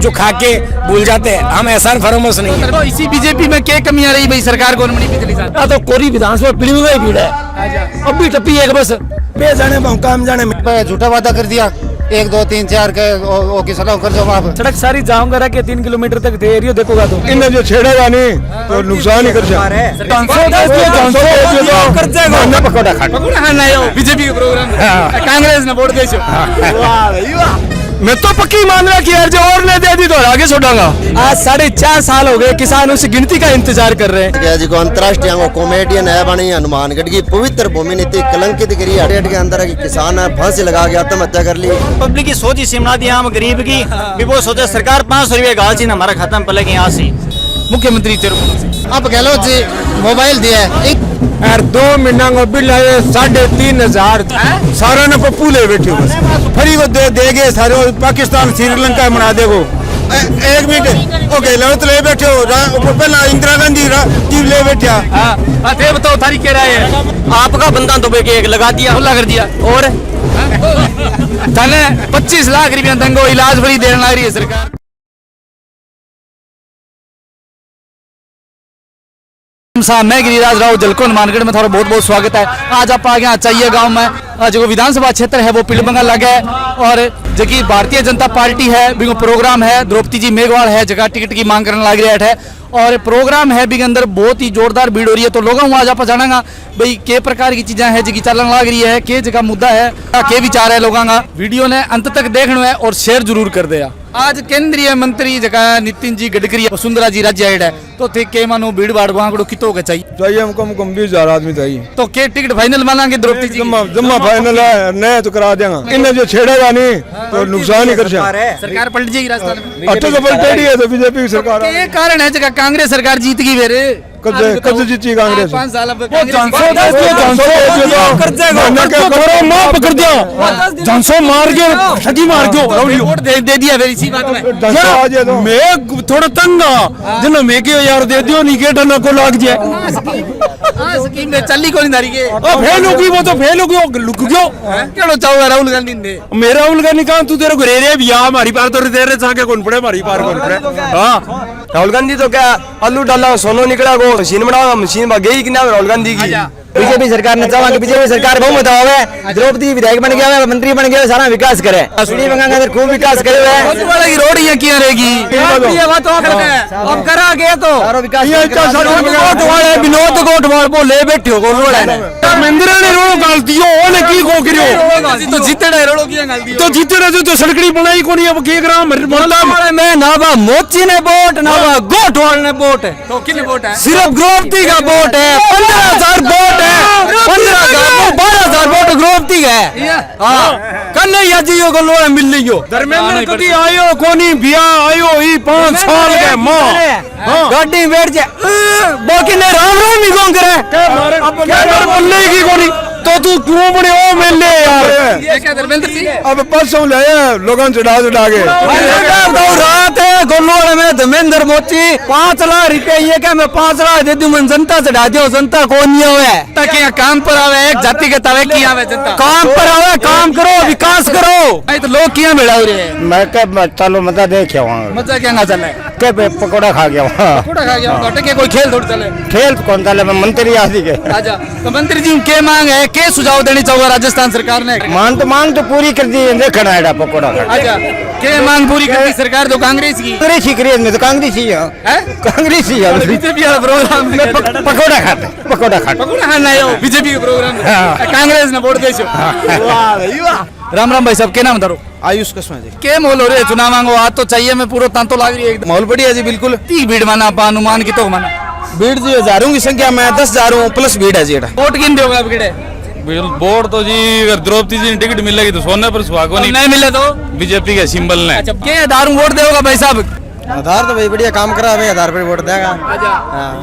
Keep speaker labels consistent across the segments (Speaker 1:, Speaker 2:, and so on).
Speaker 1: जो खा के भूल जाते हैं। हम एहसान फरामोश नहीं है।
Speaker 2: तो इसी बीजेपी में क्या कमियां रही भाई सरकार गवर्नमेंट पिछली साल?
Speaker 1: तो कोरी विधानसभा पीढ़ी में ही भीड़ है, अब भी टप्पी है बस पे जाने काम जाने
Speaker 3: झूठा वादा कर दिया 1 2 3 4 के की सलाह कर जाओ आप।
Speaker 1: सड़क सारी जाऊंगा रहा के 3 किलोमीटर तक दे एरिया देखोगा तो इन्हें जो छेड़ेगा नहीं तो नुकसान ही कर
Speaker 2: पकोड़ा खाना है बीजेपी के प्रोग्राम कांग्रेस ने वोट दे।
Speaker 1: मैं तो पक्की मान रहा कि यार जो और ने दे दी तो आगे छोड़ांगा। आज 4.5 साल हो गए किसान उस गिनती का इंतजार कर रहे हैं।
Speaker 3: जी को अंतर्राष्ट्रीय कॉमेडियन है बनी हनुमानगढ़ की पवित्र भूमि नीति कलंकित करी हट के अंदर की किसान है फांसी लगा के आत्महत्या कर ली।
Speaker 4: पब्लिक की सोच ही सिमला दी हम गरीब की भी वो सोचे सरकार 500 रुपये गाल चीन हमारा खत्म पले की यहाँ से
Speaker 2: मुख्यमंत्री तिरुपति
Speaker 3: अब गहलोत जी मोबाइल दिया
Speaker 1: यार 2 महीना को बिल आए 3,500 सारा ने पप्पू ले बैठे बस फ्री को देगे सारे पाकिस्तान श्रीलंका बना देगो 1 मिनट ओ गहलोत ले बैठे हो पहला इंदिरा गांधी जी ले बैठा।
Speaker 2: थे बताओ तारीख कह रहा है
Speaker 4: आपका बंदा दुबई के एक लगा दिया
Speaker 2: खुला कर दिया और 25 लाख रुपया दंगो इलाज फ्री देने लग रही है सरकार। मैं गिरिराज राव जलको हनुमानगढ़ में थोड़ा बहुत बहुत स्वागत है। आज आप आ गए चाहिए गांव में जो विधानसभा क्षेत्र है वो पिलबंगा लगे और जबकि भारतीय जनता पार्टी है बिगो प्रोग्राम है द्रौपदी जी मेघवाल है जगह टिकट की मांग करने लग रही है और प्रोग्राम है बिग अंदर बहुत ही जोरदार भीड़ हो रही है। तो लोगों आज आप जानागा भाई के प्रकार की चीजें है जी चलन लग रही है के जगह मुद्दा है के विचार है लोगों का। वीडियो ने अंत तक देखना है और शेयर जरूर कर दिया। आज केंद्रीय मंत्री जगह नितिन जी गडकरी वसुंधरा जी राज्य हेड है तो थे के मानो भीड़ भाड़ वहां कितो के चाहिए
Speaker 1: हमको 20,000 आदमी चाहिए
Speaker 2: तो के टिकट फाइनल मानांगे द्रौपदी जी
Speaker 1: जम्मा फाइनल है नया तो करा देगा इन्हें जो छेड़ेगा नहीं तो नुकसान ही कर
Speaker 2: सरकार पलट जाएगी राजस्थान में।
Speaker 1: अच्छा तो पलटेगी है तो बीजेपी की सरकार
Speaker 2: ये कारण है जगह कांग्रेस सरकार जीत गई फिर
Speaker 1: कब जीती कांग्रेस
Speaker 2: 5 साल अब
Speaker 1: पकड़ दिया जानसो मार के ठगी मार के
Speaker 2: वोट दे दिया फिर इसी बात में
Speaker 1: मैं थोड़ा तंग जिन्हों मैं के यार दे दियो नहीं के डना को लाग जाए
Speaker 2: स्कीम में चली को नहीं धारी के
Speaker 1: फेल होगी वो तो फेल होगी लुक गयो
Speaker 2: केड़ो चाहो राहुल गांधी ने
Speaker 1: मेरा राहुल गांधी कहां तू तेरे को रे रे भैया हमारी पार तो तेरे चाके कौन पड़े हमारी पार कौन पड़े। हां राहुल गांधी तो क्या आलू डाला सोनो निकला गो मशीन बना मशीन में गई कि ना राहुल गांधी की
Speaker 3: बीजेपी सरकार ने चाहा कि बीजेपी सरकार बहुमत आवे द्रौपदी विधायक बन गया है मंत्री बन गया सारा विकास करे सुनी बंगा के अंदर खूब विकास करे है
Speaker 2: वाला की रोड ये किया रहेगी ये बात तो करते हैं अब करा गए तो
Speaker 3: सारा विकास
Speaker 1: ये क्या गोट वाले विनोद गोट वाले वो ले बैठे हो गोल वाले महेंद्र ने रोड गाल दियो ओने की को करियो
Speaker 2: तो जीतड़े रोड की गाल दियो
Speaker 1: तो जीतड़े जो सड़कड़ी बनाई कोनी अब के ग्राम
Speaker 3: वाले में नावा मोची ने वोट नावा गोट वाले ने वोट
Speaker 2: तो किने वोट है
Speaker 3: सिर्फ द्रौपदी का वोट है 15,000 वोट है 12,000 वोट द्रौपदी है। हाँ कन्हैया जी को लोड़ा मिल रही हो
Speaker 1: धर्मेंद्र कभी आयो कोनी बिया आयो ही 5 साल के मां
Speaker 3: गाड़ी बैठ जाए बाकी ने राम राम ही कौन करे
Speaker 1: अब बोलने की कोनी तो तू क्यों बने ओ मिलने यार
Speaker 2: ये क्या धर्मेंद्र जी
Speaker 1: अब परसों ले लोगों चढ़ा के
Speaker 3: रात है गोलवाड़े में धर्मेंद्र मोची 5 लाख रुपए ये क्या मैं 5 लाख दे दूं मैं जनता चढ़ा दियो जनता कौन नहीं हुए
Speaker 2: तक काम पर आवे एक जाति के तवे की आवे जनता
Speaker 3: काम पर आवे काम करो विकास करो
Speaker 2: नहीं तो लोग किया मिला रहे
Speaker 3: मैं कब चलो मजा देख वहां
Speaker 2: मजा क्या ना चले
Speaker 3: के पकोड़ा खा गया
Speaker 2: पकोड़ा खा गया तो के कोई खेल थोड़ी चले
Speaker 3: खेल कौन चले मंत्री आदि के
Speaker 2: आजा तो मंत्री जी के मांग है के सुझाव देनी चाहिए राजस्थान सरकार ने
Speaker 3: मांग तो पूरी कर दी देखना है पकोड़ा
Speaker 2: आजा के मांग पूरी कर दी सरकार तो कांग्रेस की
Speaker 3: में तो कांग्रेस ही है कांग्रेस ही है
Speaker 2: बीजेपी वाला प्रोग्राम में
Speaker 3: पकोड़ा खाते
Speaker 2: पकोड़ा खाना है बीजेपी के प्रोग्राम कांग्रेस ने वोट देशो राम राम भाई साहब के नाम धरो
Speaker 5: आयुष कसमा जी
Speaker 2: के मोल हो रहे चुनाव मांगो आज तो चाहिए मैं पूरा तांतो लाग रही है
Speaker 5: माहौल बढ़िया जी बिल्कुल
Speaker 2: भीड़ माना पा अनुमान की तो माना
Speaker 5: भीड़ जी हजारों की संख्या में 10,000 प्लस भीड़ है जी
Speaker 2: वोट किन दोगे अब किड़े
Speaker 6: वोट तो जी अगर द्रौपदी जी ने टिकट मिलेगी तो सोने पर सुहागो नहीं
Speaker 2: मिले तो
Speaker 6: बीजेपी के सिंबल ने
Speaker 2: अच्छा के दारू वोट देगा भाई साहब
Speaker 5: आधार तो भाई बढ़िया काम करा भाई, आधार पर वोट देगा।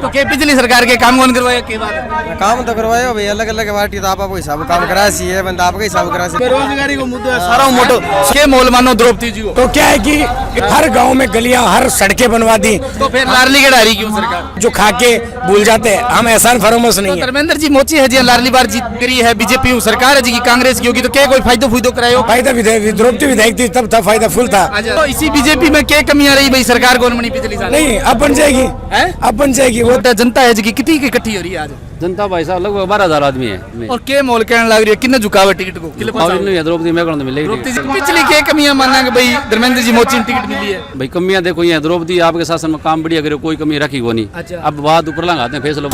Speaker 2: तो के पिछली सरकार के काम कौन करवाया के बाद
Speaker 5: काम तो करवाए भाई, अलग अलग पार्टी तो आप हिसाब काम करा सी है, बंदा आपका हिसाब करा सी।
Speaker 2: बेरोजगारी को मुद्दा है सारा मोटो के मोल मानो द्रौपदी जी को।
Speaker 3: तो क्या है कि हर गांव में गलियां, हर सड़कें बनवा दी,
Speaker 2: तो फिर लाडली के डारी क्यों सरकार?
Speaker 3: जो खा के भूल जाते हैं। हम एहसान फरामोश नहीं है।
Speaker 2: धर्मेंद्र जी मोची है जी लाडली बार जीत करी है, बीजेपी सरकार है जी की कांग्रेस की होगी, तो क्या कोई फायदो फुयदो करायो?
Speaker 3: फायदा विधेयक, द्रौपदी विधेयक थी तब था, फायदा फुल था।
Speaker 2: तो इसी बीजेपी में क्या कमियां रही भाई सरकार कौन बनी पिछली साल?
Speaker 3: नहीं अब बन जाएगी, अब बन जाएगी। वो
Speaker 2: वो जनता है जी की कितनी की इकट्ठी हो रही है आज?
Speaker 7: जनता भाई साहब लगभग 12,000 आदमी है।
Speaker 2: और के मोल कहने लग रही है किन्ने झुकावे टिकट को?
Speaker 7: द्रौपदी में मिलेगी।
Speaker 2: द्रौपदी जी पिछली के कमियां माना कि भाई धर्मेंद्र जी मोची ने टिकट मिली है?
Speaker 7: भाई कमियां देखो, ये द्रौपदी आपके शासन में काम बढ़िया करे, कोई कमी रखी को नहीं।
Speaker 2: अच्छा।
Speaker 7: अब बात ऊपर लगाते हैं फैसला।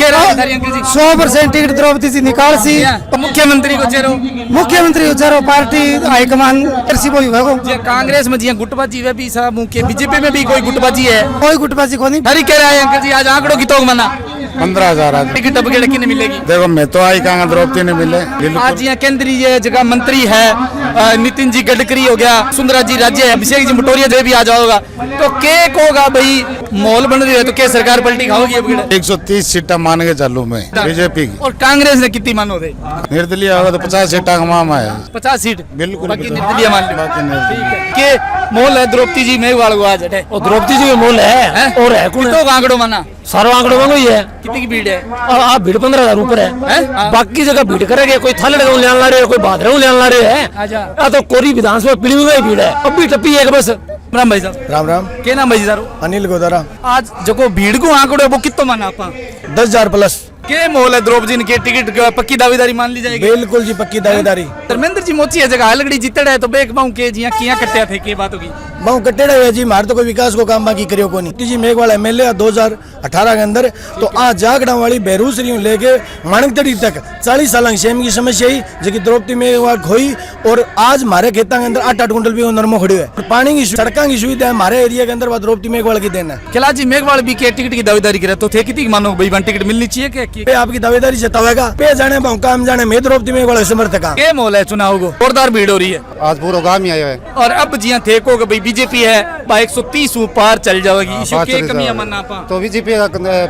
Speaker 3: 100% टिकट द्रौपदी जी निकाल सी।
Speaker 2: तो मुख्यमंत्री को चेरो
Speaker 3: मुख्यमंत्री उचारो पार्टी हाईकमान कृषि विभाग
Speaker 2: जी कांग्रेस में जी गुटबाजी वे भी साहब मुख्य, बीजेपी में भी कोई गुटबाजी है?
Speaker 3: कोई गुटबाजी को नहीं।
Speaker 2: हरी कह रहा है अंकल जी आज आंकड़ों की तो मना
Speaker 1: 15,000 आदमी।
Speaker 2: टिकट अब केड़े किने मिलेगी?
Speaker 1: देखो मैं तो आई कहा द्रौपदी ने मिले।
Speaker 2: आज यहाँ केंद्रीय जगह मंत्री है नितिन जी गडकरी हो गया, सुंदरा जी राज्य है, अभिषेक जी मटोरिया जो भी आ जाओगा, तो के होगा भाई मॉल बन रही है तो क्या सरकार पलटी खाओगी? अब
Speaker 1: 130 सीटा मान के चालू में बीजेपी की।
Speaker 2: और कांग्रेस ने कितनी मानो थे?
Speaker 1: निर्दलीय होगा तो 50 सीटा का मामा है।
Speaker 2: 50 सीट
Speaker 1: बिल्कुल
Speaker 2: बाकी निर्दलीय मान ली।
Speaker 1: बाकी निर्दलीय।
Speaker 2: के मोल है द्रौपदी जी मेघवाल को आज है?
Speaker 3: और द्रौपदी जी का मोल है और है कौन?
Speaker 2: कितनों का आंकड़ों माना?
Speaker 3: सारा आंकड़ों में ही है।
Speaker 2: कितनी की भीड़ है?
Speaker 3: और आप भीड़ 15,000 ऊपर है। बाकी जगह भीड़ करेंगे, कोई थालड़ गाँव लेने ला रहे, कोई भादरा लेने ला रहे हैं।
Speaker 2: अच्छा।
Speaker 3: तो कोरी विधानसभा पीली में भीड़ है, अब भी टप्पी है बस।
Speaker 2: राम भाई साहब
Speaker 1: राम राम।
Speaker 2: के नाम भाई सारो?
Speaker 1: अनिल गोदारा।
Speaker 2: आज जो भीड़ को आंकड़ो है वो कितो माना आपा?
Speaker 1: 10,000 प्लस।
Speaker 2: के मोल है द्रौपदी के टिकट पक्की दावेदारी मान ली जाएगी?
Speaker 1: बिल्कुल जी पक्की दावेदारी।
Speaker 2: धर्मेंद्र जी मोची है जगह हलगड़ी जीतड़ है तो बेक बाऊ के जी किया कट्टिया थे के बात होगी?
Speaker 1: बहु कटेड़ा है जी, मार तो कोई विकास को काम बाकी करियो को नहीं जी। मेघवाल एमएलए 2018 के अंदर तो आज जागड़ा वाली बेरूसरी लेके माणकतड़ी तक 40 साल सेम की समस्या ही जो कि द्रौपदी मेघवाल खोई। और आज हमारे खेतों के अंदर 8-8 कुंटल भी नरमो खड़ी है। पानी की सड़कों की सुविधा है हमारे एरिया के अंदर, वह द्रौपदी मेघवाल की देना है।
Speaker 2: कैलाश जी मेघवाल भी के टिकट की दावेदारी करे तो थे कितनी मानो भाई वन टिकट मिलनी चाहिए क्या?
Speaker 1: पे आपकी दावेदारी जतावेगा पे जाने बहु काम जाने में द्रौपदी मेघवाल समर्थक है।
Speaker 2: के मोल है चुनाव को जोरदार भीड़ हो रही है
Speaker 1: आज पूरा गांव ही आया है।
Speaker 2: और अब जी थे को भाई बीजेपी है 130 पार चल जाएगी, इशू के कमियां मानना पा
Speaker 1: तो बीजेपी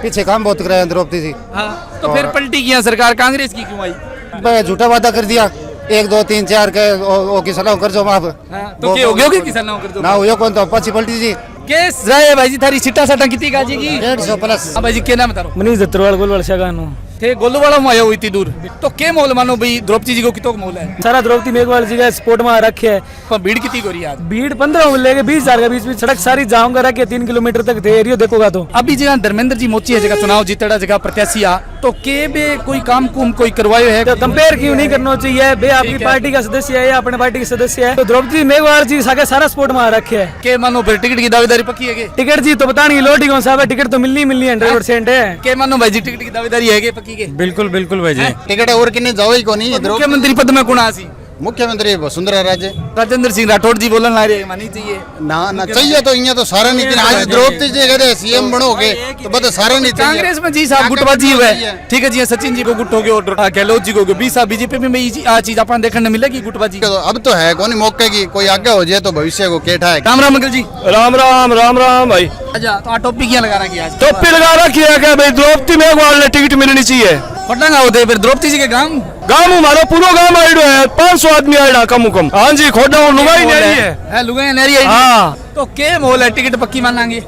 Speaker 1: पीछे काम बहुत कराया द्रौपदी जी।
Speaker 2: हाँ तो फिर पलटी किया सरकार कांग्रेस की क्यों आई?
Speaker 1: झूठा वादा कर दिया 1 2 3 4 के ओ की सलाह कर जो माफ।
Speaker 2: तो के हो गए किसान ना कर दो
Speaker 1: ना हो कौन तो पची पलटी जी
Speaker 2: केस रहे भाई जी थारी सीटा साटा कितनी गाजेगी?
Speaker 1: 150 प्लस।
Speaker 2: अब भाई जी के नाम बताओ?
Speaker 3: मनीष दत्तरवाल गोलवाल शागानो
Speaker 2: थे गोलूवाला में आयो इतनी दूर तो के मोल मानो भाई द्रौपदी जी को कितो मोल है?
Speaker 3: सारा द्रौपदी मेघवाल जी का स्पोर्ट में रखे है।
Speaker 2: पर भीड़ कितनी हो रही है आज?
Speaker 3: भीड़ 15 लेके 20,000 के बीच में सड़क सारी जाम कर रखे 3 किलोमीटर तक थे एरियो देखोगा तो।
Speaker 2: अभी जगह धर्मेंद्र जी मोची है जगह चुनाव जीतड़ा जगह प्रत्याशी आ तो के बे कोई काम कुम कोई करवायो है?
Speaker 3: तो कंपेयर क्यों नहीं करना चाहिए बे? आपकी पार्टी का सदस्य है या अपने पार्टी के सदस्य है तो द्रौपदी मेघवाल जी सारा स्पोर्ट में रखे है।
Speaker 2: के मानो फिर टिकट की दावेदारी पक्की है?
Speaker 3: टिकट जी तो बताने की लोटी कौन साहब है, टिकट तो मिलनी 100% है।
Speaker 2: के मानो भाई जी टिकट की दावेदारी है पक्की के?
Speaker 6: बिल्कुल बिल्कुल भाई जी।
Speaker 5: टिकट और किन्ने जाओ ही को नहीं।
Speaker 2: मुख्यमंत्री पद में कौन आसी?
Speaker 5: मुख्यमंत्री वसुंधरा राजे।
Speaker 2: राजेंद्र सिंह राठौड़ जी बोलन ला रहे मानी चाहिए
Speaker 5: ना चाहिए तो इतना तो सारा नहीं आज द्रौपदी जी अगर सीएम बनोगे तो बता सारा नहीं चाहिए।
Speaker 2: कांग्रेस में जी साहब गुटबाजी हुआ है, ठीक है जी सचिन जी को गुट हो गया और गहलोत जी को हो गया। बीजेपी में ये चीज अपन देखने मिलेगी गुटबाजी?
Speaker 5: अब तो है कौन मौके की कोई आगे हो जाए तो भविष्य को केठा है।
Speaker 2: राम राम अंकल जी।
Speaker 3: राम राम राम राम भाई।
Speaker 2: अच्छा तो टोपी क्या लगा रखी आज?
Speaker 3: टोपी लगा रखी है क्या भाई? द्रौपदी मेघवाल ने टिकट मिलनी चाहिए।
Speaker 2: पटना होते फिर द्रौपदी जी के गांव
Speaker 3: गाँव हमारा पूरा गाँव आइडो है 500 आदमी आइडा कम कम। हाँ जी खोड़ा लुगाई नहीं है
Speaker 2: लुगाई नहीं है।
Speaker 3: हाँ
Speaker 2: तो के मोल है टिकट पक्की मानेंगे?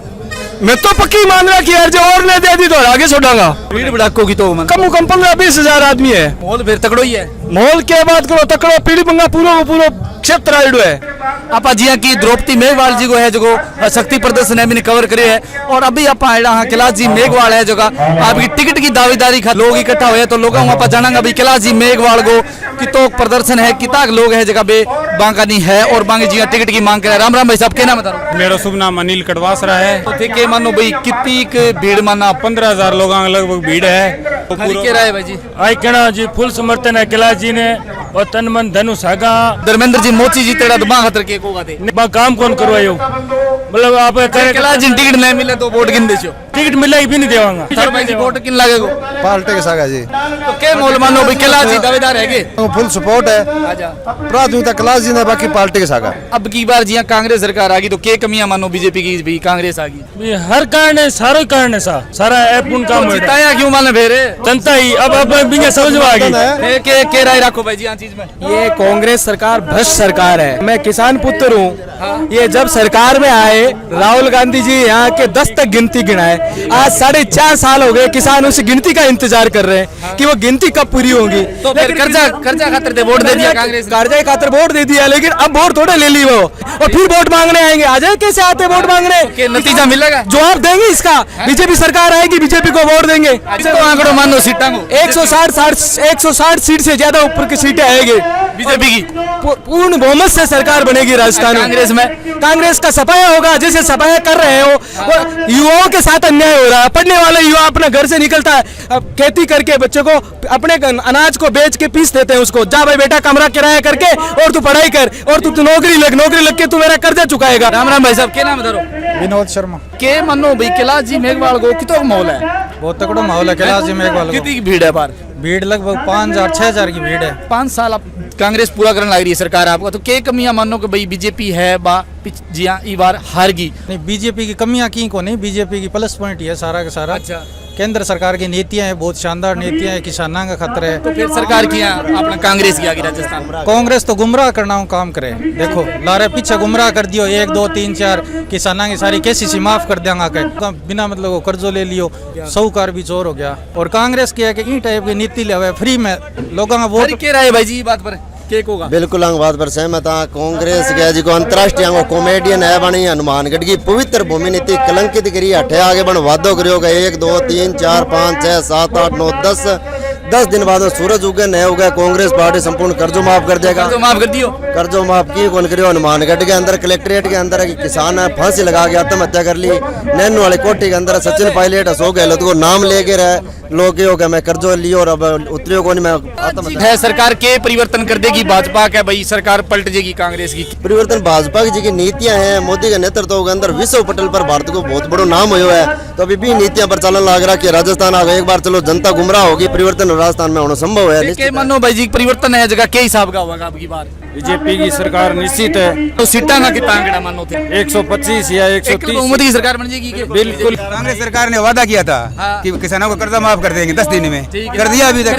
Speaker 3: मैं तो पक्की मान रहा कि यार जो और ने दे दी तो आगे छोड़ांगा।
Speaker 2: भीड़ भड़ाको की तो
Speaker 3: कम 15-20 हजार आदमी है।
Speaker 2: मोल फिर तकड़ो ही है।
Speaker 3: मोल के बात करो तकड़ो पीली पंगा पूरा क्षेत्र आइडो है।
Speaker 2: आप जिया की द्रौपदी मेघवाल जी को है जो शक्ति प्रदर्शन है मैंने कवर करे है और अभी आप हाँ कैलाश जी मेघवाल है जो आपकी टिकट की दावेदारी लोग इकट्ठा हुए तो लोगों आप जानांगा भाई कैलाश जी मेघवाल को कितो प्रदर्शन है किता लोग है जगह बे बांका नहीं है और बांगे जी टिकट की मांग करे। राम राम भाई साहब के नाम बता?
Speaker 6: मेरा शुभ नाम अनिल कटवासरा है।
Speaker 2: तो थे के मानो भाई कितनी भीड़ माना?
Speaker 6: 15,000 लोगों लगभग भीड़ है।
Speaker 2: के रहा है भाई जी?
Speaker 3: आई कहना जी फुल समर्थन है कैलाश जी ने और तन मन धनु सागा।
Speaker 2: धर्मेंद्र जी मोची जी तेरा दबा खतर के कोगा थे
Speaker 3: काम कौन करवायो
Speaker 6: मतलब आप
Speaker 2: कैलाश जी टिकट नहीं मिले तो वोट किन देछो
Speaker 6: टिकट मिलेगी भी नहीं देवांगा
Speaker 2: वोट किन लागेगो
Speaker 3: पार्टी के सागा जी
Speaker 2: तो के मोल मानो भाई कैलाश जी दावेदार है के
Speaker 3: फुल सपोर्ट है
Speaker 2: आजा
Speaker 3: प्राथमिकता कैलाश जी ने बाकी पार्टी के सागा
Speaker 2: अब की बार जिया कांग्रेस सरकार आ गई तो के कमियां मानो बीजेपी की भी कांग्रेस आ गई
Speaker 6: हर कारण है सारा कारण है सारा ऐपुन काम है
Speaker 2: जिताया क्यों माने फेरे
Speaker 6: जनता ही अब बिना समझ आ गई
Speaker 2: के राय रखो भाई जी हाँ चीज में
Speaker 3: ये कांग्रेस सरकार भ्रष्ट सरकार है। मैं किसान पुत्र हूँ। ये जब सरकार में आए राहुल गांधी जी यहाँ के 10 तक गिनती गिनाए। आज 4.5 साल हो गए किसान उस गिनती का इंतजार कर रहे हैं कि वो गिनती कब पूरी होगी।
Speaker 2: तो फिर कर्जा खातिर दे वोट दे दिया कांग्रेस
Speaker 3: कर्जा खातिर वोट दे दिया, लेकिन अब वोट थोड़े ले ली वो और फिर वोट मांगने आएंगे। आ जाए कैसे आते वोट मांगने,
Speaker 2: के नतीजा मिलेगा
Speaker 3: जवाब देंगे इसका। बीजेपी सरकार आएगी, बीजेपी को वोट देंगे।
Speaker 2: तो आंकड़ों मान लो सीटा को
Speaker 3: 160 सीट से ज्यादा ऊपर की सीटें आएगी
Speaker 2: बीजेपी की
Speaker 3: पूर्ण बहुमत से सरकार बनेगी राजस्थान में।
Speaker 2: कांग्रेस में
Speaker 3: कांग्रेस का सफाया होगा, जैसे सफाया कर रहे हो। वो युवाओं के साथ अन्याय हो रहा है। पढ़ने वाला युवा अपना घर से निकलता है, अब खेती करके बच्चों को अपने अनाज को बेच के पीस देते हैं उसको, जा भाई बेटा कमरा किराया करके और तू पढ़ाई कर और तू नौकरी लग के तू मेरा कर्जा चुकाएगा।
Speaker 2: राम राम भाई साहब के नाम धरो
Speaker 3: विनोद शर्मा।
Speaker 2: के मनो भाई कैलाश जी मेघवाल को कितो माहौल है?
Speaker 3: बहुत तगड़ा माहौल है कैलाश जी मेघवाल को।
Speaker 2: कितनी की भीड़ है बार?
Speaker 3: भीड़ लगभग 5000-6000 की भीड़ है।
Speaker 2: 5 साल आप कांग्रेस पूरा करने लग रही है सरकार आपका, तो के कमियां मानो कि भाई बीजेपी है बा जिया ई बार हार गई?
Speaker 3: नहीं, बीजेपी की कमियां की को नहीं, बीजेपी की प्लस पॉइंट ही है सारा का सारा।
Speaker 2: अच्छा,
Speaker 3: केंद्र सरकार की नीतियां हैं, बहुत शानदार नीतियां हैं, किसानों का खतरा है।
Speaker 2: तो फिर सरकार की अपना कांग्रेस की आ गई राजस्थान में।
Speaker 3: कांग्रेस तो गुमराह करना हूँ काम करे। देखो लारे पीछे गुमराह कर दियो, 1 2 3 4 किसानों की सारी केसीसी माफ कर देंगे के बिना मतलब वो कर्जो ले लियो, साहूकार भी चोर हो गया। और कांग्रेस की है कि ई टाइप की नीति ले फ्री में लोगों का वोट
Speaker 2: के राय भाई जी बात पर केक होगा।
Speaker 8: बिल्कुल अंग बात पर सहमत हाँ। कांग्रेस के जी को अंतर्राष्ट्रीय अंग कॉमेडियन है बनी हनुमानगढ़ की पवित्र भूमि नीति कलंकित करी हटे आगे बन वादो करियो 1 2 3 4 5 6 7 8 9 10 दिन बाद सूरज उगे नए उगे कांग्रेस पार्टी संपूर्ण कर्जो माफ कर देगा।
Speaker 2: तो माफ कर दियो,
Speaker 8: कर्जो माफ की कौन करियो। हनुमानगढ़ के अंदर कलेक्ट्रेट के अंदर किसान है फांसी लगा के आत्महत्या कर ली। नैन वाली कोठी के अंदर सचिन पायलट अशोक गहलोत को नाम लेके रहे लोग हो गया मैं कर्जो लियो और अब उतरियो को नहीं मैं आत्महत्या
Speaker 2: है। सरकार के परिवर्तन कर देगी भाजपा क्या भाई सरकार पलट जाएगी कांग्रेस की?
Speaker 8: परिवर्तन भाजपा जी की नीतियां हैं, मोदी के नेतृत्व के अंदर विश्व पटल पर भारत को बहुत बड़ा नाम हुआ है। तो अभी भी नीतियां पर चलन लग रहा कि राजस्थान आ गए एक बार चलो जनता गुमराह होगी, परिवर्तन राजस्थान में होना संभव है।
Speaker 2: के मनो भाई जी परिवर्तन है जगह के हिसाब का होगा आपकी बार?
Speaker 6: बीजेपी की सरकार निश्चित है।
Speaker 2: तो सीटा का कितना आंकड़ा मानो थे?
Speaker 6: 125 या 130
Speaker 2: मोदी की सरकार बन जाएगी?
Speaker 6: बिल्कुल।
Speaker 1: कांग्रेस सरकार ने वादा किया था कि किसानों को कर्जा माफ कर देंगे 10 दिन में। कर दिया अभी तक?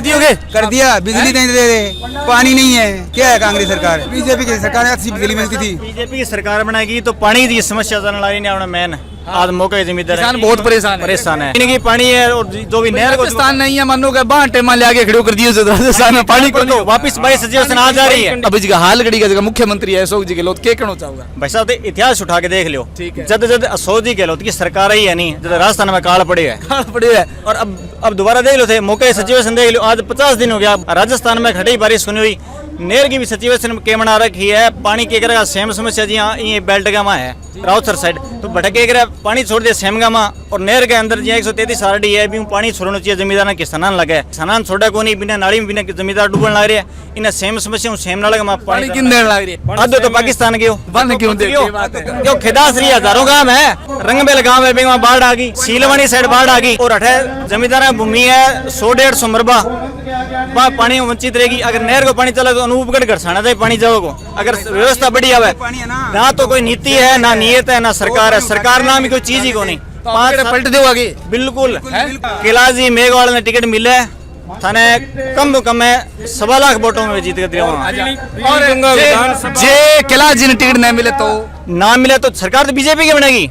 Speaker 1: कर दिया। बिजली नहीं दे रहे, पानी नहीं है। क्या है कांग्रेस सरकार? बीजेपी की सरकार अच्छी बिजली मिलती थी।
Speaker 4: बीजेपी की सरकार बनाएगी तो पानी की समस्या चलने लगी नहीं मैन आज मौके की जिम्मेदार
Speaker 2: किसान बहुत परेशान है।
Speaker 4: इनकी पानी है और जो भी नहर को
Speaker 2: राजस्थान नहीं है मानो के बांटे में ले आके खड़े कर दिए राजस्थान में पानी को
Speaker 4: तो वापस भाई सिचुएशन आ जा रही है।
Speaker 2: अब जगह हाल घड़ी का जगह मुख्यमंत्री है अशोक जी गहलोत के कहना चाहूंगा
Speaker 4: भाई साहब तो इतिहास उठा के देख लियो।
Speaker 2: ठीक है।
Speaker 4: जब अशोक जी गहलोत की सरकार ही है नहीं, जब राजस्थान में काल पड़े है और अब दोबारा देख लो थे मौके सिचुएशन देख लो। आज 50 दिन हो गया राजस्थान में खड़ी बारिश सुनी हुई। नेर की भी सिचुएशन के बना रखी है। पानी के करेगा सेम समस्या जी हाँ ये बेल्ट गामा है राउतर साइड तो भटके करे पानी छोड़ दे सेम गामा और नेर के अंदर जी 133 आरडी है भी पानी छोड़ना चाहिए जमींदार के सनान लगे सनान छोड़ा को नहीं बिना नाली में बिना जमींदार डूबने लग रही है। इन्हें सेम समस्या सेम नाले में पानी
Speaker 2: किन देने लग रही है?
Speaker 4: आधो तो पाकिस्तान के
Speaker 2: बंद क्यों दे
Speaker 4: क्यों खेदास रही हजारों गांव है। रंगबेल गांव है वहाँ बाढ़ आ गई, सीलवानी साइड बाढ़ आ गई और अठे जमींदार भूमि है 100-150 मरबा पानी वंचित रहेगी। अगर नहर को पानी चला तो अनूपगढ़ घरसाना जाए पानी जाओ को। अगर व्यवस्था बढ़िया है ना तो कोई नीति है ना नियत है ना सरकार है। सरकार नाम की कोई चीज ही को नहीं। 5 साल
Speaker 2: पलट दो आगे
Speaker 4: बिल्कुल। कैलाश जी मेघवाल ने टिकट मिले थाने कम कम है 1.25 लाख वोटों में जीत कर
Speaker 2: जे कैलाश जी ने टिकट नहीं मिले तो
Speaker 4: ना मिले तो सरकार तो बीजेपी की बनेगी।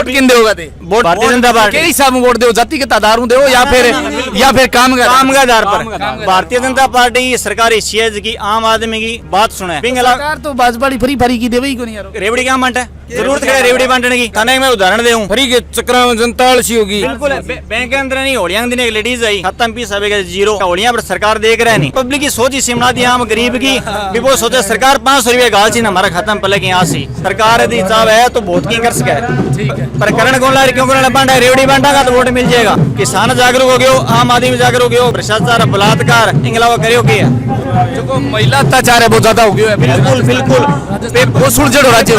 Speaker 2: किन देगा थे
Speaker 4: वोट भारतीय जनता पार्टी
Speaker 2: के हिसाब में वोट दो जाति के तादार दो या फिर काम के
Speaker 4: आधार पर। भारतीय जनता पार्टी सरकारी शेयर की आम आदमी की बात सुने।
Speaker 2: सरकार तो भाजपा फ्री फरी की देवी को नहीं यार
Speaker 4: रेवड़ी क्या बांटे जरूरत है रेवड़ी बांटने की। थाने मैं उदाहरण दे
Speaker 6: फ्री के चक्कर में जनता आलसी होगी।
Speaker 4: बिल्कुल बैंक के अंदर नहीं होलिया दिन एक लेडीज आई खत्म पीस आवेगा 0 होलिया पर सरकार देख रहे नहीं। पब्लिक की सोच ही सिमला दी आम गरीब की भी वो सोचे सरकार 500 रुपये गाल सी हमारा खत्म पहले की यहाँ से सी सरकार यदि चाव है तो बहुत की कर सके
Speaker 2: ठीक है
Speaker 4: पर करण कौन ला रही, क्यों करण बांटा है, रेवड़ी बांटा तो वोट मिल जाएगा। किसान जागरूक हो गयो, आम आदमी जागरूक हो गयो, भ्रष्टाचार बलात्कार इंगलावा करियो की है
Speaker 2: जो महिला अत्याचार है बहुत ज्यादा हो गया है
Speaker 4: बिल्कुल बिल्कुल
Speaker 2: वो सुलझड़ हो राज्य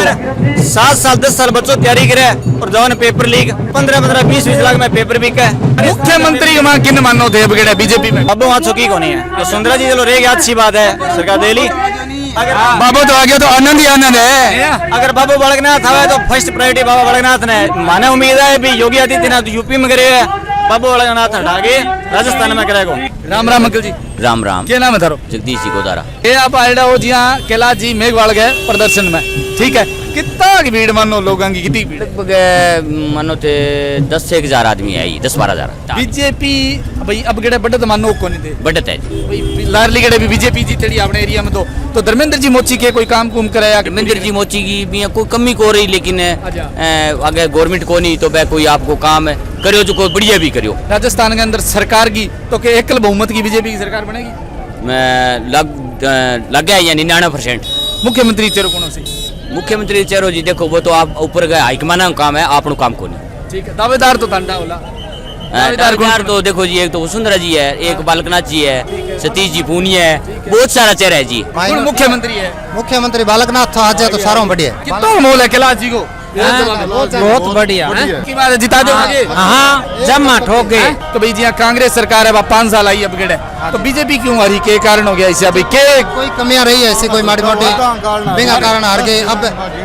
Speaker 4: 7 साल 10 साल बच्चों तैयारी करे और जवान पेपर लीक 15-20 लाख में पेपर बिक है।
Speaker 2: मुख्यमंत्री वहाँ किन मानो थे बगैर बीजेपी में
Speaker 4: अब वहाँ चौकी को नहीं है तो सुंदरा जी चलो रहेगी, अच्छी बात है सरकार दे ली। अगर
Speaker 2: बाबू तो आ गया तो आनंद ही आनंद है।
Speaker 4: अगर बाबू बालकनाथ आवे तो फर्स्ट प्रायोरिटी बाबा बालकनाथ ने माने उम्मीद है भी योगी आदित्यनाथ यूपी में करे बाबू बालकनाथ हटा के राजस्थान में करेगा।
Speaker 2: राम राम अंकल जी।
Speaker 9: राम राम।
Speaker 2: क्या नाम है थारो?
Speaker 9: जगदीश जी गोदारा।
Speaker 2: ये आप आएडा हो जी हाँ कैलाश जी मेघवाल गए प्रदर्शन में, ठीक है, कितना की भीड़ मानो लोगों की, कितनी भीड़?
Speaker 9: लगभग मानो थे 10 से 1000 आदमी है, 10-12 हजार।
Speaker 2: बीजेपी भाई अब गड़े बढ़त मानो को नहीं थे
Speaker 9: बढ़त है
Speaker 2: भाई लारली गड़े भी बीजेपी जीतेड़ी अपने एरिया में तो धर्मेंद्र जी मोची के कोई काम कुम करे या
Speaker 9: धर्मेंद्र जी मोची की भी कोई कमी को रही, लेकिन आगे गवर्नमेंट को नहीं तो वह कोई आपको काम है करियो जो कोई बढ़िया भी करियो।
Speaker 2: राजस्थान के अंदर सरकार की तो के एकल बहुमत की बीजेपी की सरकार बनेगी?
Speaker 9: मैं लग गया यानी 99%।
Speaker 2: मुख्यमंत्री चेहरो कौन सी?
Speaker 9: मुख्यमंत्री चेहरो जी देखो वो तो आप ऊपर गए हाईकमान का काम है, आपनो काम को नहीं।
Speaker 2: ठीक है, दावेदार तो ठंडा होला।
Speaker 9: दावेदार तो देखो जी एक तो वसुंधरा जी है, एक बालकनाथ जी है, सतीश जी पूनिया है, बहुत सारा चेहरा है जी।
Speaker 2: कौन मुख्यमंत्री है?
Speaker 5: मुख्यमंत्री बालकनाथ था आज तो सारों बढ़िया
Speaker 2: कितना मोल है कैलाश जी को?
Speaker 3: बहुत बढ़िया
Speaker 2: की बात है, जिता दो आगे।
Speaker 3: हाँ जमा ठोक गए।
Speaker 2: तो भाई जी कांग्रेस सरकार है 5 साल आई अब गड़े तो बीजेपी क्यों हारी, के कारण हो गया इसे? अभी के
Speaker 5: कोई कमियां रही है ऐसी कोई माड़ी मोटी बिना कारण हार गए।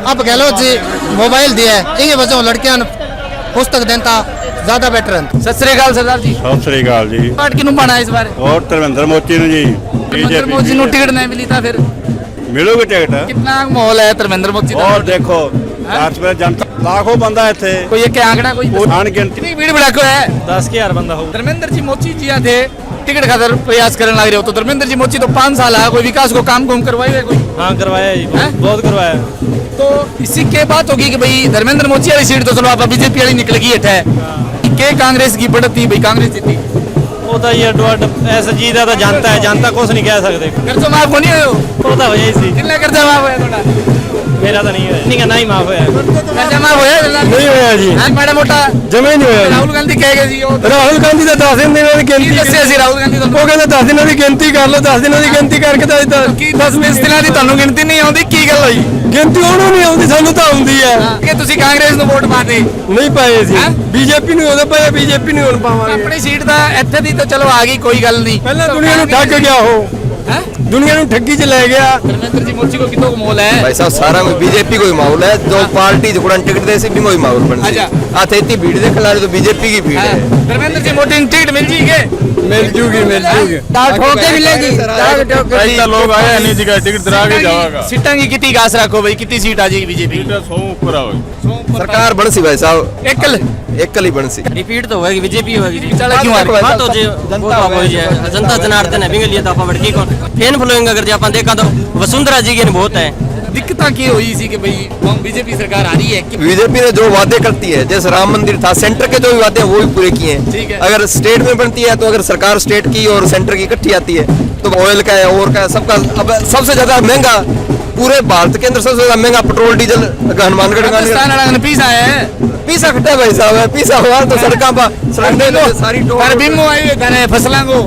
Speaker 5: अब गहलोत जी मोबाइल दिया है, इन वजह लड़कियां पुस्तक देता ज्यादा बेटर है।
Speaker 2: सत श्री अकाल सरदार जी।
Speaker 6: सत श्री अकाल जी।
Speaker 2: पार्टी किनू पाना इस बार?
Speaker 6: और धर्मेंद्र मोची ने जी।
Speaker 2: धर्मेंद्र मोची नु टिकट नहीं मिली था फिर
Speaker 6: मिलोगे टिकट?
Speaker 2: कितना माहौल है धर्मेंद्र मोची दा?
Speaker 6: और देखो जनता लाखों बंदा है
Speaker 2: कोई एक आंकड़ा कोई
Speaker 6: अनगिनत
Speaker 2: कितनी भीड़ भड़ाको है?
Speaker 3: 10,000 बंदा हो।
Speaker 2: धर्मेंद्र जी मोची जी थे टिकट खातर प्रयास करने लग रहे हो तो धर्मेंद्र जी मोची तो 5 साल है, कोई विकास को काम कुम करवाए कोई?
Speaker 3: हाँ करवाया जी, बहुत करवाया।
Speaker 2: तो इसी के बात होगी कि भाई धर्मेंद्र मोची वाली सीट तो चलो आप बीजेपी वाली निकल गई है के कांग्रेस की बढ़ती भाई कांग्रेस जीती
Speaker 3: वो तो ये ऐसा जीता तो जानता है, जानता कुछ नहीं कह सकते।
Speaker 2: कर्जा माफ होनी हो
Speaker 3: वो तो वजह सी
Speaker 2: कितना कर्जा माफ होया थोड़ा?
Speaker 3: मेरा तो नहीं है, नहीं नहीं माफ है।
Speaker 2: कर्जा माफ होया
Speaker 3: नहीं होया जी,
Speaker 2: हां माड़ा मोटा
Speaker 3: जमे नहीं होया।
Speaker 2: राहुल गांधी कह गए जी
Speaker 3: राहुल गांधी तो 10 दिनों की गिनती
Speaker 2: ਦੱਸਿਆ ਸੀ ਰਾਹੁਲ ਗਾਂਧੀ ਤੋਂ
Speaker 3: ਉਹ ਕਹਿੰਦਾ 10 ਦਿਨਾਂ ਦੀ ਗਿਣਤੀ ਕਰ ਲਓ, 10 ਦਿਨਾਂ ਦੀ ਗਿਣਤੀ ਕਰਕੇ ਤਾਂ
Speaker 2: ਕੀ 10 ਦਿਨਾਂ ਦੀ ਤੁਹਾਨੂੰ ਗਿਣਤੀ ਨਹੀਂ ਆਉਂਦੀ, ਕੀ ਗੱਲ ਹੋਈ?
Speaker 3: ਗਿਣਤੀ ਉਹਨੂੰ ਨਹੀਂ ਆਉਂਦੀ, ਸਾਨੂੰ ਤਾਂ ਆਉਂਦੀ ਹੈ।
Speaker 2: ਕਿ ਤੁਸੀਂ ਕਾਂਗਰਸ ਨੂੰ ਵੋਟ ਪਾਤੇ
Speaker 3: ਨਹੀਂ ਪਾਏ ਸੀ, ਬੀਜੇਪੀ ਨੂੰ ਉਹਦੇ ਪਾਏ, ਬੀਜੇਪੀ ਨੂੰ ਹੁਣ ਪਾਵਾਂਗੇ।
Speaker 2: ਆਪਣੀ ਸੀਟ ਤਾਂ ਇੱਥੇ ਦੀ ਤਾਂ ਚਲੋ ਆ ਗਈ ਕੋਈ ਗੱਲ ਨਹੀਂ,
Speaker 3: ਪਹਿਲਾਂ ਦੁਨੀਆ ਨੂੰ ਠੱਗ ਗਿਆ ਉਹ,
Speaker 2: है
Speaker 3: दुनिया ਨੂੰ ठगी च ले गया।
Speaker 2: धर्मेंद्र जी मोची को कितो मोल है
Speaker 8: भाई साहब सारा कोई बीजेपी को ही माहौल है, जो पार्टी जो टिकट दे सी भी कोई माहौल बन सी। आते इतनी भीड़ देख ला तो बीजेपी की भीड़ है।
Speaker 2: धर्मेंद्र जी मोटी टिकट मिल जाएगी,
Speaker 3: मिल जूगी मिल जूगी,
Speaker 2: ठोके मिलेगी।
Speaker 6: लोग आए नहीं दिखा टिकट दरा के जाएगा।
Speaker 2: सीटा की कितनी घास रखो भाई, कितनी सीट आ जाएगी बीजेपी?
Speaker 6: 100 ऊपर आओ।
Speaker 8: सरकार बन सी भाई साहब,
Speaker 2: एकल
Speaker 8: एकल ही बन सी।
Speaker 9: रिपीट तो होगी बीजेपी होगी।
Speaker 2: चला क्यों आ रही?
Speaker 9: हाँ तो जी जनता जनार्दन है बिंग लिए तो आप बड़की कौन फैन फॉलोइंग अगर आप देखा तो वसुंधरा जी की बहुत है।
Speaker 2: दिक्कत की हुई सी कि भाई बीजेपी सरकार आ रही है कि
Speaker 8: बीजेपी ने जो वादे करती है, जैसे राम मंदिर था, सेंटर के जो भी वादे हैं वो भी पूरे किए
Speaker 2: ठीक है।
Speaker 8: हैं। अगर स्टेट में बनती है तो अगर सरकार स्टेट की और सेंटर की इकट्ठी आती है तो ऑयल का है और का है, सबका। अब सबसे ज्यादा महंगा पूरे भारत के अंदर सबसे ज्यादा महंगा पेट्रोल डीजल हनुमानगढ़
Speaker 2: राजस्थान वाला पीसा है,
Speaker 8: पीसा खट्टा है भाई साहब, है पीसा हुआ तो सड़कों पर सड़कें सारी
Speaker 2: पर बिम्मो आई हुई थाने फसलों को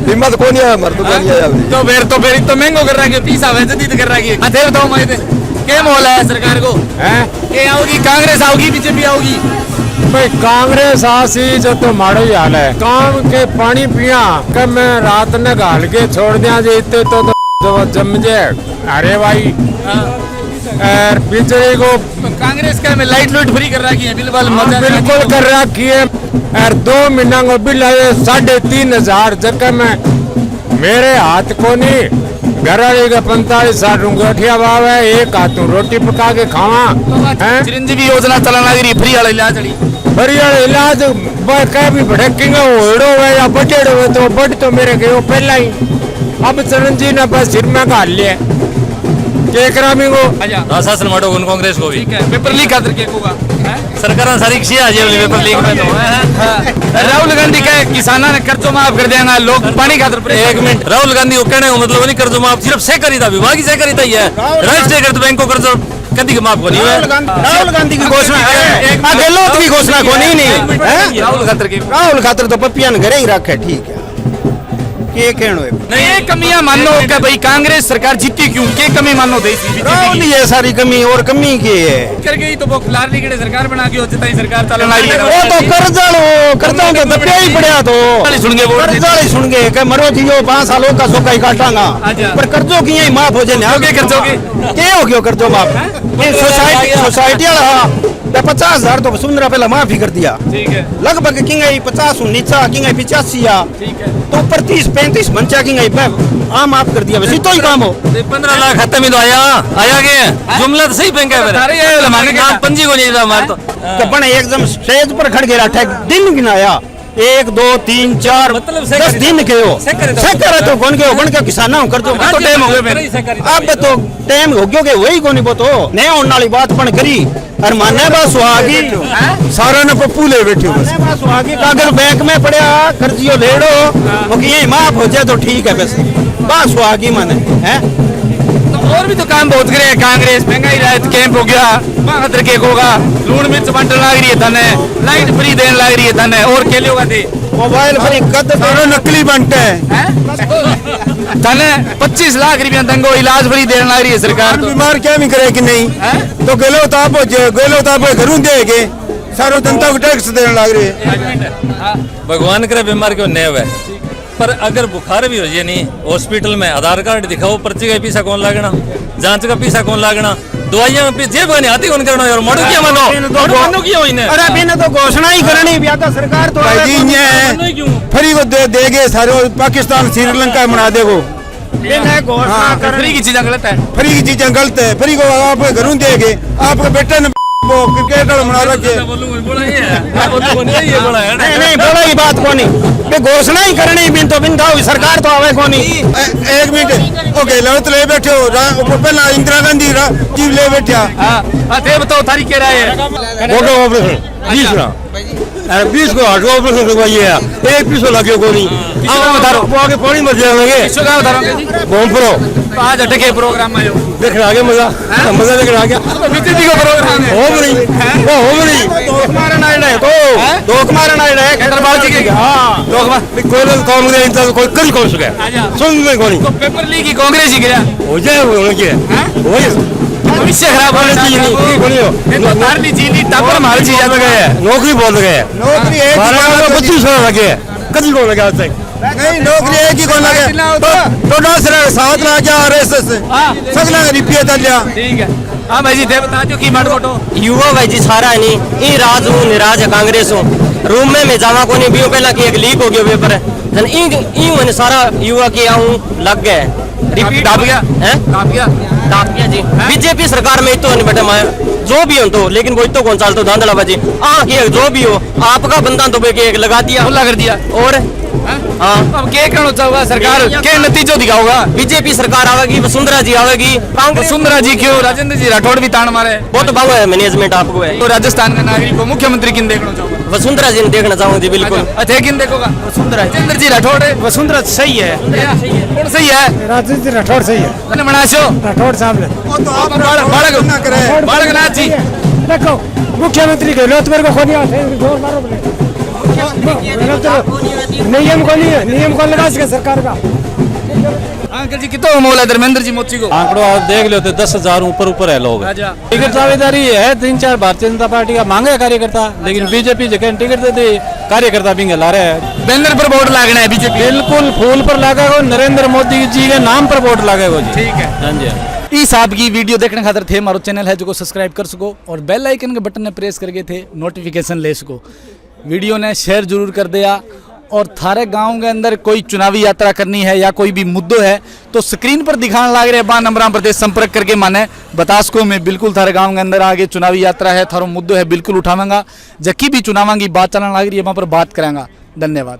Speaker 8: हिम्मत को नहीं है, मर तो नहीं है अभी।
Speaker 2: तो फिर तो महंगो कर रहा है, पीसा वैसे जदीद कर रहा है। अधेर तो मैं क्या मोल है सरकार को? ये आओगी कांग्रेस आओगी बीजेपी आओगी?
Speaker 3: भाई कांग्रेस आसी जो तो माड़ो ही हाल है, काम के पानी पिया कब मैं रात ने गाल के छोड़ दिया जी इतने तो जम जाए। अरे भाई बिजली को
Speaker 2: कांग्रेस का में लाइट लूट फ्री कर रखी है,
Speaker 3: बिल्कुल कर रखी है। और 2 महीना को बिल आए 3,500 जगह में मेरे हाथ को नहीं, घर वाले का 45-60 अंगूठिया भाव है, एक हाथ रोटी पका के खावा।
Speaker 2: चिरंजीवी योजना चलाना फ्री वाला इलाज
Speaker 3: फ्री वाला इलाज कह भी भड़केंगे ओढ़ो है या बटेड़ो है तो बट तो मेरे गए पहला ही। अब चिरंजीवी ने बस सिर में घाल लिया
Speaker 1: चेक करामिंगो
Speaker 2: अच्छा
Speaker 7: शासन माडो उन कांग्रेस को भी
Speaker 2: ठीक है पेपर लीक खातर के होगा
Speaker 7: सरकार सारी किसी आ जाए पेपर लीक में तो
Speaker 2: राहुल गांधी का किसाना ने कर्जो माफ कर देंगे लोग पानी खातर परेशान।
Speaker 7: एक मिनट राहुल गांधी को कहने को मतलब नहीं कर्जो माफ सिर्फ सहकारिता विभाग ही सहकारिता ही है राष्ट्रीय कृत बैंक को कर्जो कभी की माफ को नहीं है
Speaker 1: राहुल गांधी की घोषणा है गहलोत की घोषणा को नहीं राहुल खातर तो पपियान घरे ही रखे ठीक है के कहनो है
Speaker 2: नहीं ये कमियां मानो कि भाई कांग्रेस सरकार जीती क्यों के कमी मानो दे
Speaker 1: राहुल ये सारी कमी और कमी की है
Speaker 2: कर गई तो वो लारली के सरकार बना के होती सरकार चलन आई
Speaker 1: वो तो कर्जा तो दबिया ही पड़ा तो
Speaker 2: सुन के वोट
Speaker 1: कर्जा ही सुन के के मरो थियो 5 सालों का सोका ही काटांगा
Speaker 2: अच्छा।
Speaker 1: पर कर्जों की यही माफ हो जाए
Speaker 2: के कर्जों के
Speaker 1: के हो गयो कर्जो माफ ये सोसाइटी वाला 50,000 तो वसुंधरा पहला माफ ही कर दिया
Speaker 2: ठीक है
Speaker 1: लगभग किंगई 50 नीचा किंगई 85 या
Speaker 2: ठीक है
Speaker 1: तो ऊपर 30-35 मंचा किंगई आम माफ कर दिया वैसे तो ही काम हो
Speaker 7: 15 लाख खत्म ही तो आया गया जुमला तो सही बैंक है
Speaker 2: अरे ये मांगे
Speaker 7: नाम पंजी को नहीं था हमारे
Speaker 1: तो बने एकदम स्टेज पर खड़ गया अठे दिन गिनाया 1 2 3 4
Speaker 7: मतलब
Speaker 1: 10 दिन के हो सेकर तो कौन के हो बन के किसाना कर दो
Speaker 2: तो टाइम हो गया
Speaker 1: अब तो टाइम हो गयो के वही कोनी वो तो नया होने वाली बात पण करी और माने बा सुहागी सारा ने पप्पू ले बैठे बस सुहागी कागज बैंक में पड़या कर्जियो लेड़ो वो कि यही माफ हो जाए तो ठीक है बस बस सुहागी माने हैं
Speaker 2: और भी तो काम बहुत करे कांग्रेस महंगाई राहत कैंप हो गया खतर के होगा लून मिर्च बंटन लग रही है तने लाइट फ्री देने लग रही है तने और के होगा थे
Speaker 1: मोबाइल फ्री कद दोनों नकली बनते हैं
Speaker 2: तने 25 लाख रुपया दंगो इलाज फ्री देने लग रही है सरकार तो
Speaker 1: बीमार क्या भी करे कि नहीं तो गहलोत आप घरों देगे सारो जनता को टैक्स देने लग रही है
Speaker 7: भगवान करे बीमार क्यों नहीं हुआ पर अगर बुखार भी हो जाए नहीं हॉस्पिटल में आधार कार्ड दिखाओ पर्ची का पैसा कौन लागना जांच का पैसा कौन लागना दवाइयां जेब नहीं आती कौन करना यार मरो क्या मानो क्यों इन्हें
Speaker 1: अरे अभी तो घोषणा ही करनी बिया तो सरकार तो फ्री को देगे सारे पाकिस्तान श्रीलंका बना देगो घोषणा
Speaker 2: फ्री की चीजें गलत है
Speaker 1: फ्री की चीजें गलत है फ्री को आप घरों देगे आपके बेटे ने वो क्रिकेट बना रखे नहीं बोला ही बात कोनी बे घोषणा ही करनी बिन तो बिन था सरकार तो आवे कोनी एक मिनट ओके लड़त ले बैठे हो पहला इंदिरा गांधी जी ले बैठा
Speaker 2: हां थे बताओ तारीख के राय है
Speaker 1: फोटो ऑपरेशन 20 ना अरे 20 को हटो ऑपरेशन करवाइए एक पीसो लगे कोनी
Speaker 2: बताओ
Speaker 1: वो आगे पानी मर जाएंगे
Speaker 2: किसको क्या बताओगे
Speaker 1: बम प्रो
Speaker 2: आज अटके प्रोग्राम में
Speaker 1: देखने आ गया मजा देखने आ गया
Speaker 2: बीजेपी का प्रोग्राम है
Speaker 1: हो गई तो मारन आइडा है तो मारन आइडा है
Speaker 2: हैदराबाद जी के
Speaker 1: हां तो कोई कांग्रेस इंतजार कोई कर कौन सके सुन नहीं कोनी
Speaker 2: तो पेपर लीक की कांग्रेस ही गया
Speaker 1: हो जाए वो के हो
Speaker 2: भविष्य खराब होने चाहिए नहीं तो तारली जीली टापर मार चीज ज्यादा गए
Speaker 1: नौकरी बोल गए नौकरी एक 25 साल लगे कभी को लगा आज तक नहीं नौकरी एक ही को लगे तो 10 7 लाख आरएसएस सगला रिपिया दलिया
Speaker 2: ठीक है हां भाई जी दे बता दो की मार फोटो
Speaker 5: युवा भाई जी सारा नहीं ई राज हूँ निराज है कांग्रेस हूँ रूम में जावा को नहीं बियो पहला की एक लीक हो गया पेपर जन ई मैंने सारा युवा की आऊँ लग गए
Speaker 2: रिपीट दाब गया
Speaker 5: हैं
Speaker 2: दाब गया
Speaker 5: जी बीजेपी सरकार में तो नहीं बेटा मैं जो भी हो तो लेकिन वो तो कौन साल तो धांधला बाजी ये जो भी हो आपका बंदा तो एक लगा दिया
Speaker 2: खुला कर दिया
Speaker 5: और
Speaker 2: हाँ अब क्या करना चाहोगा सरकार क्या नतीजो दिखाओगा
Speaker 5: बीजेपी सरकार आवेगी वसुंधरा जी आवेगी कांग्रेस
Speaker 2: वसुंधरा जी क्यों राजेंद्र जी राठौड़ भी तान मारे
Speaker 5: बहुत भाव है मैनेजमेंट आपको है
Speaker 2: तो राजस्थान का नागरिक को मुख्यमंत्री किन देखना चाहोगा
Speaker 5: वसुंधरा जी ने देखना चाहूंगा जी बिल्कुल
Speaker 2: अच्छा किन देखोगा
Speaker 5: वसुंधरा
Speaker 2: राजेंद्र जी राठौड़
Speaker 3: वसुंधरा सही है
Speaker 2: कौन सही है
Speaker 3: राजेंद्र राठौड़ सही है
Speaker 2: मैंने बनाशो
Speaker 3: राठौड़ साहब ने
Speaker 2: बालक नाथ जी
Speaker 3: देखो मुख्यमंत्री गहलोत मेरे को खोनी आते जोर मारो बोले नियम को नहीं है नियम कौन लगा सके सरकार का
Speaker 2: अंकल जी कितना मोल है धर्मेंद्र जी मोची को
Speaker 7: आंकड़ो आप देख लो 10,000 ऊपर है लोग
Speaker 6: टिकट दावेदारी है 3-4 भारतीय जनता पार्टी का मांगे कार्यकर्ता लेकिन बीजेपी जगह टिकट देते कार्यकर्ता भी ला रहे हैं
Speaker 2: बैनर पर वोट लागना है बीजेपी
Speaker 6: बिल्कुल फूल पर लागेगा नरेंद्र मोदी जी के नाम पर वोट लागेगा जी
Speaker 2: ठीक है
Speaker 6: हाँ जी
Speaker 2: इस आप की वीडियो देखने खातर थे हमारा चैनल है जो सब्सक्राइब कर सको और बेल आइकन के बटन ने प्रेस करके थे नोटिफिकेशन ले सको वीडियो ने शेयर जरूर कर दिया और थारे गांव के अंदर कोई चुनावी यात्रा करनी है या कोई भी मुद्दों है तो स्क्रीन पर दिखाने लग रहे बा नंबर पर संपर्क करके माने बता सको मैं बिल्कुल थारे गांव के अंदर आगे चुनावी यात्रा है थारो मुद्दों है बिल्कुल उठाऊंगा जबकि भी चुनाव की बात चलने लग रही है वहां पर बात करांगा। धन्यवाद।